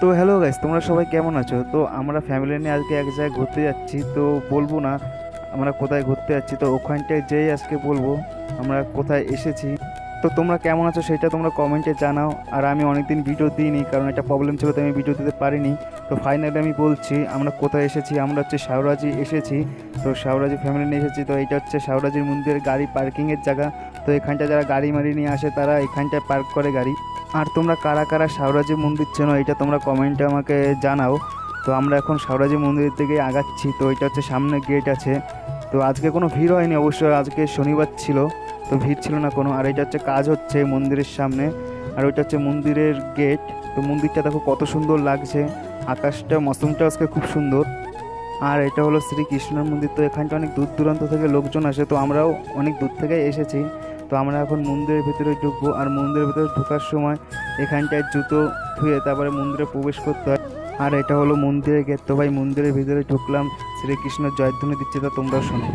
তো hello guys, তোমরা সবাই কেমন আছো? তো আমরা ফ্যামিলি নিয়ে আজকে এক জায়গায় ঘুরতে যাচ্ছি। তো বলবো না আমরা কোথায় ঘুরতে যাচ্ছি, তো ওখানটায় যেই আজকে বলবো আমরা কোথায় এসেছি। তো তোমরা কেমন আছো সেটা তোমরা কমেন্টে জানাও। আর আমি অনেকদিন ভিডিও দিইনি, কারণ একটা প্রবলেম ছিল, তো আমি ভিডিও দিতে পারিনি। তো ফাইনালি আমি বলছি আমরা কোথায় এসেছি। আমরা হচ্ছে শাওরাজি এসেছি। তো শাওরাজি ফ্যামিলি নিয়ে এসেছি। তো এটা হচ্ছে শাওরাজির মন্দিরের গাড়ি পার্কিংয়ের জায়গা। তো এখানটা যারা গাড়ি মারি নিয়ে আসে তারা এখানটায় পার্ক করে গাড়ি। আর তোমরা কারা কারা শাওরাজি মন্দির চেনো এটা তোমরা কমেন্টে আমাকে জানাও। তো আমরা এখন শাওরাজি মন্দিরের দিকে আগাচ্ছি। তো এটা হচ্ছে সামনে গেট আছে। তো আজকে কোনো ভিড় হয়নি, অবশ্য আজকে শনিবার ছিল, তো ভিড় ছিল না কোনো। আর এটা হচ্ছে কাজ হচ্ছে মন্দিরের সামনে। আর ওইটা হচ্ছে মন্দিরের গেট। তো মন্দিরটা দেখো কত সুন্দর লাগছে, আকাশটা মৌসুমটা আজকে খুব সুন্দর। আর এটা হলো শ্রীকৃষ্ণের মন্দির। তো এখানটা অনেক দূর দূরান্ত থেকে লোকজন আসে, তো আমরাও অনেক দূর থেকে এসেছি। তো আমরা এখন মন্দিরের ভিতরে ঢুকবো। আর মন্দিরের ভিতরে ঢোকার সময় এখানটায় জুতো ধুয়ে তারপরে মন্দিরে প্রবেশ করতে হয়। আর এটা হলো মন্দিরের গেট। তো ভাই মন্দিরের ভিতরে ঢুকলাম, শ্রীকৃষ্ণের জয়ধ্বনি দিচ্ছে, তো তোমরাও শোনো।